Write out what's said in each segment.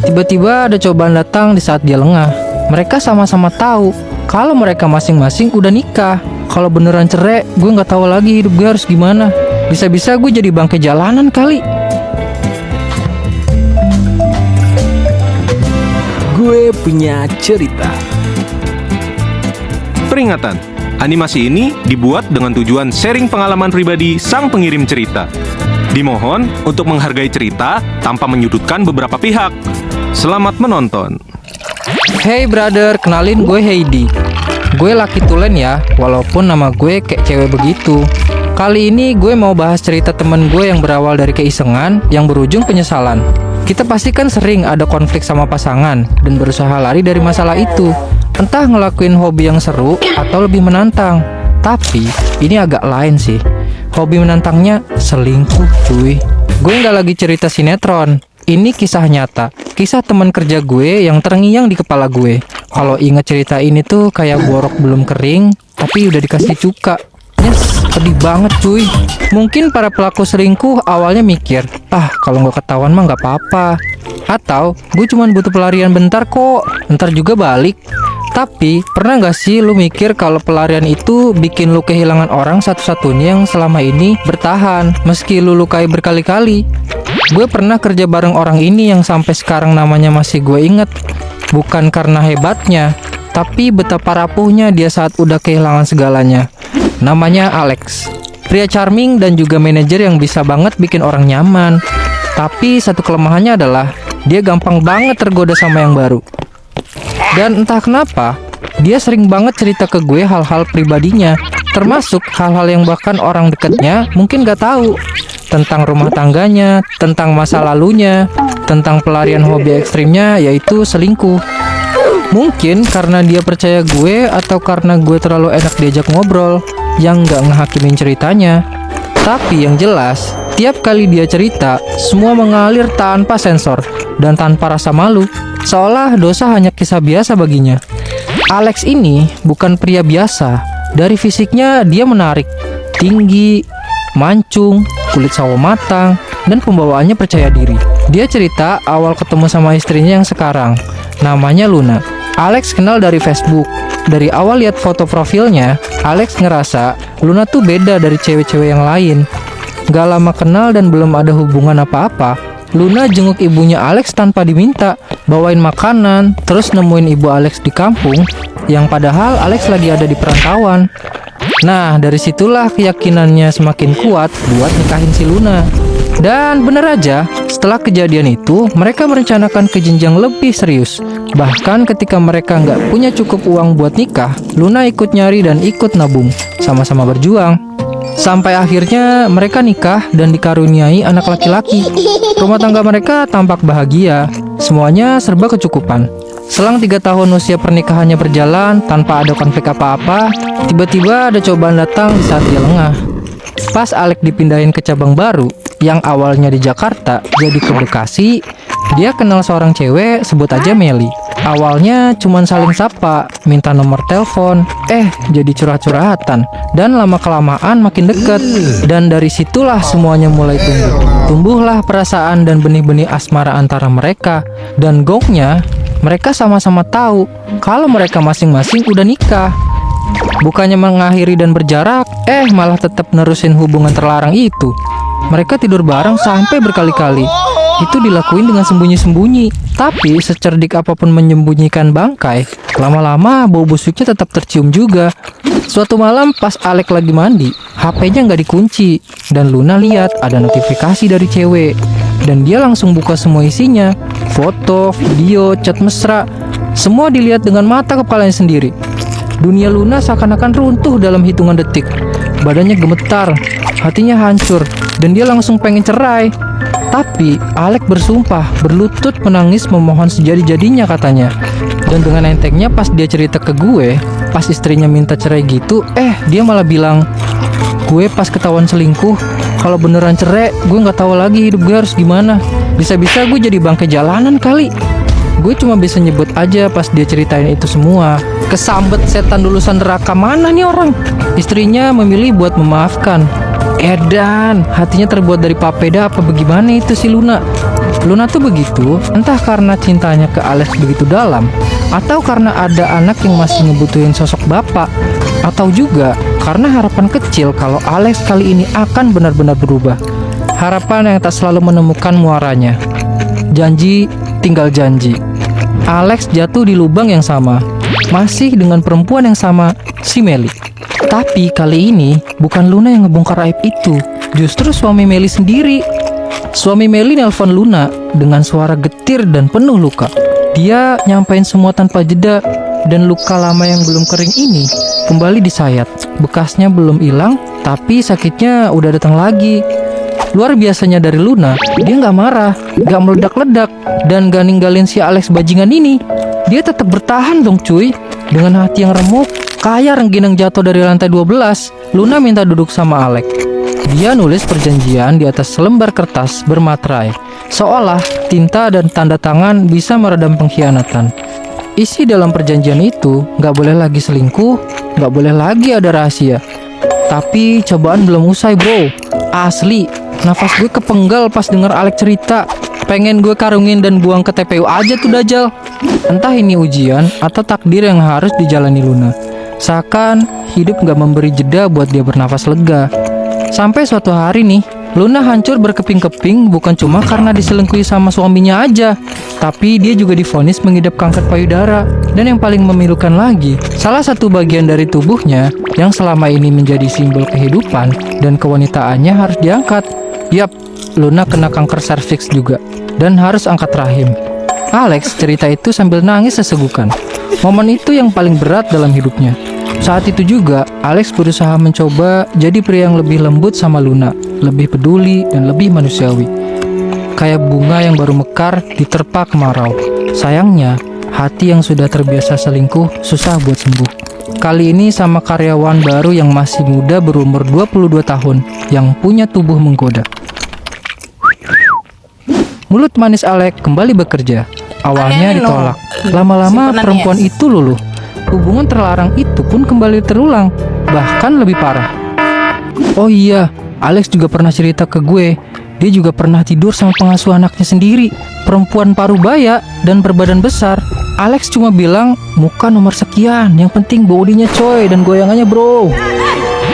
Tiba-tiba ada cobaan datang di saat dia lengah. Mereka sama-sama tahu kalau mereka masing-masing udah nikah. Kalau beneran cerai, gue nggak tahu lagi hidup gue harus gimana. Bisa-bisa gue jadi bangkai jalanan kali. Gue punya cerita. Peringatan, animasi ini dibuat dengan tujuan sharing pengalaman pribadi sang pengirim cerita. Dimohon untuk menghargai cerita tanpa menyudutkan beberapa pihak. Selamat menonton. Hey brother, kenalin gue Heidi. Gue laki tulen ya, walaupun nama gue kayak cewek begitu. Kali ini gue mau bahas cerita temen gue yang berawal dari keisengan yang berujung penyesalan. Kita pasti kan sering ada konflik sama pasangan dan berusaha lari dari masalah itu. Entah ngelakuin hobi yang seru atau lebih menantang. Tapi ini agak lain sih. Hobi menantangnya selingkuh cuy. Gue nggak lagi cerita sinetron. Ini kisah nyata, kisah teman kerja gue yang terngiang di kepala gue. Kalau inget cerita ini tuh kayak borok belum kering, tapi udah dikasih cuka. Yes, pedih banget cuy. Mungkin para pelaku selingkuh awalnya mikir, kalau nggak ketahuan mah nggak apa-apa. Atau, gue cuma butuh pelarian bentar kok, ntar juga balik. Tapi, pernah nggak sih lu mikir kalau pelarian itu bikin lu kehilangan orang satu-satunya yang selama ini bertahan, meski lu lukai berkali-kali? Gue pernah kerja bareng orang ini yang sampai sekarang namanya masih gue inget. Bukan karena hebatnya, tapi betapa rapuhnya dia saat udah kehilangan segalanya. Namanya Alex. Pria charming dan juga manajer yang bisa banget bikin orang nyaman. Tapi satu kelemahannya adalah dia gampang banget tergoda sama yang baru. Dan entah kenapa, dia sering banget cerita ke gue hal-hal pribadinya, termasuk hal-hal yang bahkan orang dekatnya mungkin gak tahu. Tentang rumah tangganya, tentang masa lalunya, tentang pelarian hobi ekstrimnya yaitu selingkuh. Mungkin karena dia percaya gue atau karena gue terlalu enak diajak ngobrol yang gak ngehakimin ceritanya. Tapi yang jelas, tiap kali dia cerita, semua mengalir tanpa sensor dan tanpa rasa malu, seolah dosa hanya kisah biasa baginya. Alex ini bukan pria biasa. Dari fisiknya dia menarik, tinggi, mancung, kulit sawo matang, dan pembawaannya percaya diri. Dia cerita awal ketemu sama istrinya yang sekarang, namanya Luna. Alex kenal dari Facebook. Dari awal lihat foto profilnya, Alex ngerasa Luna tuh beda dari cewek-cewek yang lain. Gak lama kenal dan belum ada hubungan apa-apa, Luna jenguk ibunya Alex tanpa diminta, bawain makanan, terus nemuin ibu Alex di kampung, yang padahal Alex lagi ada di perantauan. Nah, dari situlah keyakinannya semakin kuat buat nikahin si Luna. Dan bener aja, setelah kejadian itu, mereka merencanakan ke jenjang lebih serius. Bahkan ketika mereka nggak punya cukup uang buat nikah, Luna ikut nyari dan ikut nabung, sama-sama berjuang. Sampai akhirnya mereka nikah dan dikaruniai anak laki-laki. Rumah tangga mereka tampak bahagia, semuanya serba kecukupan. Selang 3 tahun usia pernikahannya berjalan tanpa ada konflik apa-apa, tiba-tiba ada cobaan datang di saat dia lengah. Pas Alex dipindahin ke cabang baru, yang awalnya di Jakarta jadi ke Bekasi, dia kenal seorang cewek, sebut aja Meli. Awalnya cuman saling sapa, minta nomor telepon, jadi curhat-curhatan, dan lama-kelamaan makin deket. Dan dari situlah semuanya mulai tumbuh. Tumbuhlah perasaan dan benih-benih asmara antara mereka. Dan gongnya, mereka sama-sama tahu kalau mereka masing-masing udah nikah. Bukannya mengakhiri dan berjarak, malah tetap nerusin hubungan terlarang itu. Mereka tidur bareng sampai berkali-kali. Itu dilakuin dengan sembunyi-sembunyi. Tapi secerdik apapun menyembunyikan bangkai, lama-lama bau busuknya tetap tercium juga. Suatu malam pas Alex lagi mandi, HP-nya nggak dikunci. Dan Luna lihat ada notifikasi dari cewek. Dan dia langsung buka semua isinya. Foto, video, chat mesra. Semua dilihat dengan mata kepalanya sendiri. Dunia Luna seakan-akan runtuh dalam hitungan detik. Badannya gemetar, hatinya hancur, dan dia langsung pengen cerai. Tapi Alex bersumpah, berlutut menangis memohon sejadi-jadinya katanya. Dan dengan entengnya pas dia cerita ke gue, pas istrinya minta cerai gitu, dia malah bilang, gue pas ketahuan selingkuh, kalau beneran cerai, gue nggak tahu lagi hidup gue harus gimana. Bisa-bisa gue jadi bangkai jalanan kali. Gue cuma bisa nyebut aja pas dia ceritain itu semua. Kesambet setan lulusan neraka mana nih orang? Istrinya memilih buat memaafkan. Edan, hatinya terbuat dari papeda apa bagaimana itu si Luna? Luna tuh begitu, entah karena cintanya ke Alex begitu dalam, atau karena ada anak yang masih ngebutuhin sosok bapak, atau juga karena harapan kecil kalau Alex kali ini akan benar-benar berubah. Harapan yang tak selalu menemukan muaranya. Janji tinggal janji. Alex jatuh di lubang yang sama, masih dengan perempuan yang sama, si Meli. Tapi kali ini bukan Luna yang ngebongkar aib itu, justru suami Meli sendiri. Suami Meli nelpon Luna dengan suara getir dan penuh luka. Dia nyampein semua tanpa jeda, dan luka lama yang belum kering ini kembali disayat. Bekasnya belum hilang, tapi sakitnya udah datang lagi. Luar biasanya dari Luna, dia nggak marah, nggak meledak-ledak, dan gak ninggalin si Alex bajingan ini. Dia tetap bertahan dong cuy. Dengan hati yang remuk, kayak rengginang jatuh dari lantai 12, Luna minta duduk sama Alex. Dia nulis perjanjian di atas selembar kertas bermaterai, seolah tinta dan tanda tangan bisa meredam pengkhianatan. Isi dalam perjanjian itu, nggak boleh lagi selingkuh, nggak boleh lagi ada rahasia. Tapi cobaan belum usai bro, asli. Nafas gue kepenggal pas denger Alex cerita. Pengen gue karungin dan buang ke TPU aja tuh Dajjal. Entah ini ujian atau takdir yang harus dijalani Luna. Seakan hidup gak memberi jeda buat dia bernafas lega. Sampai suatu hari nih, Luna hancur berkeping-keping bukan cuma karena diselingkuhi sama suaminya aja, tapi dia juga divonis mengidap kanker payudara. Dan yang paling memilukan lagi, salah satu bagian dari tubuhnya yang selama ini menjadi simbol kehidupan dan kewanitaannya harus diangkat. Yap, Luna kena kanker serviks juga dan harus angkat rahim. Alex cerita itu sambil nangis sesegukan. Momen itu yang paling berat dalam hidupnya. Saat itu juga, Alex berusaha mencoba jadi pria yang lebih lembut sama Luna, lebih peduli dan lebih manusiawi. Kayak bunga yang baru mekar diterpa kemarau. Sayangnya, hati yang sudah terbiasa selingkuh susah buat sembuh. Kali ini sama karyawan baru yang masih muda berumur 22 tahun, yang punya tubuh menggoda. Mulut manis Alex kembali bekerja. Awalnya ditolak, lama-lama perempuan itu luluh. Hubungan terlarang itu pun kembali terulang, bahkan lebih parah. Oh iya, Alex juga pernah cerita ke gue. Dia juga pernah tidur sama pengasuh anaknya sendiri, perempuan parubaya dan berbadan besar. Alex cuma bilang, muka nomor sekian, yang penting bodinya coy dan goyangannya bro.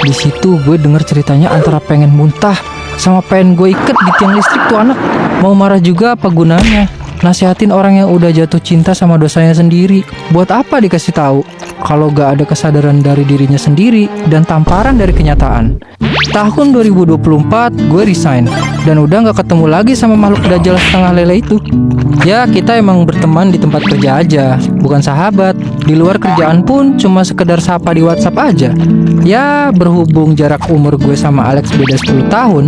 Di situ gue denger ceritanya antara pengen muntah sama pengen gue iket di tiang listrik tuh anak. Mau marah juga apa gunanya? Nasihatin orang yang udah jatuh cinta sama dosanya sendiri. Buat apa dikasih tahu kalau gak ada kesadaran dari dirinya sendiri dan tamparan dari kenyataan. Tahun 2024 gue resign dan udah gak ketemu lagi sama makhluk Dajjal setengah lele itu. Ya kita emang berteman di tempat kerja aja, bukan sahabat. Di luar kerjaan pun cuma sekedar sapa di WhatsApp aja. Ya berhubung jarak umur gue sama Alex beda 10 tahun,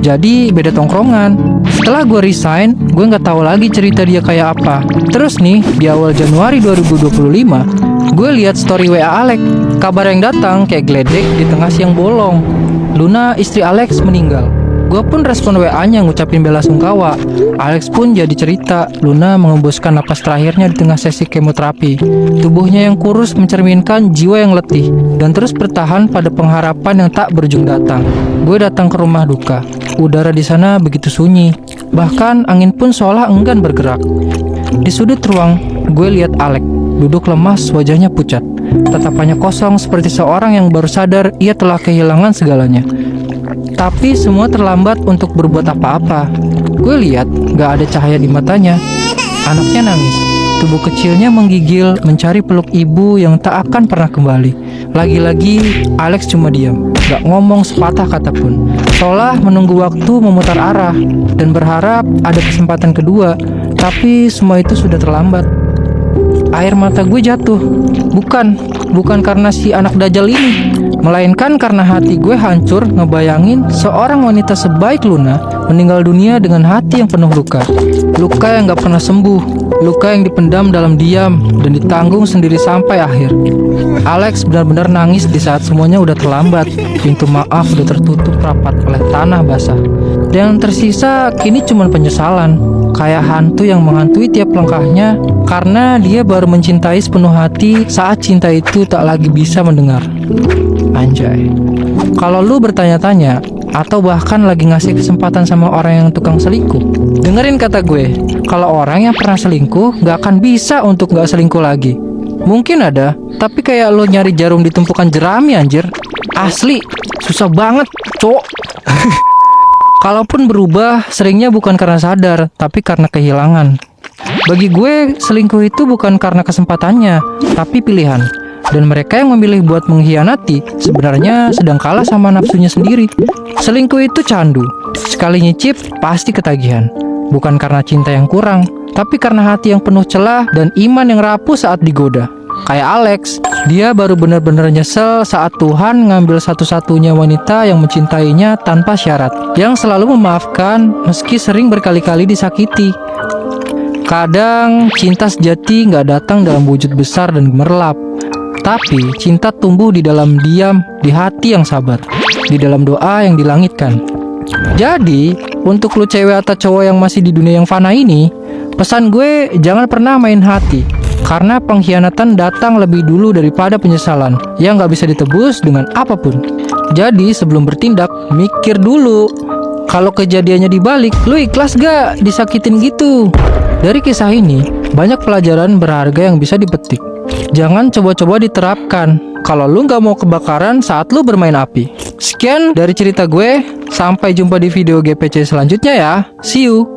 jadi beda tongkrongan. Setelah gue resign, gue gak tahu lagi cerita dia kayak apa. Terus nih, di awal Januari 2025, gue lihat story WA Alex. Kabar yang datang kayak geledek di tengah siang bolong. Luna, istri Alex, meninggal. Gue pun respon WA-nya ngucapin bela sungkawa. Alex pun jadi cerita Luna mengembuskan napas terakhirnya di tengah sesi kemoterapi. Tubuhnya yang kurus mencerminkan jiwa yang letih dan terus bertahan pada pengharapan yang tak berujung datang. Gue datang ke rumah duka. Udara di sana begitu sunyi. Bahkan angin pun seolah enggan bergerak. Di sudut ruang, gue lihat Alex duduk lemas, wajahnya pucat. Tatapannya kosong seperti seorang yang baru sadar ia telah kehilangan segalanya. Tapi semua terlambat untuk berbuat apa-apa. Gue lihat gak ada cahaya di matanya. Anaknya nangis. Tubuh kecilnya menggigil mencari peluk ibu yang tak akan pernah kembali. Lagi-lagi Alex cuma diam, gak ngomong sepatah kata pun. Seolah menunggu waktu memutar arah dan berharap ada kesempatan kedua. Tapi semua itu sudah terlambat. Air mata gue jatuh. Bukan karena si anak Dajjal ini, melainkan karena hati gue hancur ngebayangin seorang wanita sebaik Luna meninggal dunia dengan hati yang penuh luka. Luka yang gak pernah sembuh, luka yang dipendam dalam diam dan ditanggung sendiri sampai akhir. Alex benar-benar nangis di saat semuanya udah terlambat. Pintu maaf udah tertutup rapat oleh tanah basah. Dan yang tersisa kini cuma penyesalan, kayak hantu yang menghantui tiap langkahnya karena dia baru mencintai sepenuh hati saat cinta itu tak lagi bisa mendengar. Anjay. Kalau lu bertanya-tanya, atau bahkan lagi ngasih kesempatan sama orang yang tukang selingkuh. Dengerin kata gue, kalau orang yang pernah selingkuh gak akan bisa untuk gak selingkuh lagi. Mungkin ada, tapi kayak lo nyari jarum di tumpukan jerami anjir. Asli, susah banget, cowok. Kalaupun berubah, seringnya bukan karena sadar, tapi karena kehilangan. Bagi gue, selingkuh itu bukan karena kesempatannya, tapi pilihan. Dan mereka yang memilih buat mengkhianati sebenarnya sedang kalah sama nafsunya sendiri. Selingkuh itu candu. Sekali nyicip, pasti ketagihan. Bukan karena cinta yang kurang, tapi karena hati yang penuh celah dan iman yang rapuh saat digoda. Kayak Alex, dia baru benar-benar nyesel saat Tuhan ngambil satu-satunya wanita yang mencintainya tanpa syarat, yang selalu memaafkan meski sering berkali-kali disakiti. Kadang cinta sejati nggak datang dalam wujud besar dan gemerlap, tapi cinta tumbuh di dalam diam, di hati yang sabar, di dalam doa yang dilangitkan. Jadi, untuk lu cewek atau cowok yang masih di dunia yang fana ini, pesan gue jangan pernah main hati, karena pengkhianatan datang lebih dulu daripada penyesalan yang gak bisa ditebus dengan apapun. Jadi sebelum bertindak, mikir dulu. Kalau kejadiannya dibalik, lu ikhlas gak disakitin gitu? Dari kisah ini, banyak pelajaran berharga yang bisa dipetik. Jangan coba-coba diterapkan kalau lu gak mau kebakaran saat lu bermain api. Sekian dari cerita gue, sampai jumpa di video GPC selanjutnya ya. See you!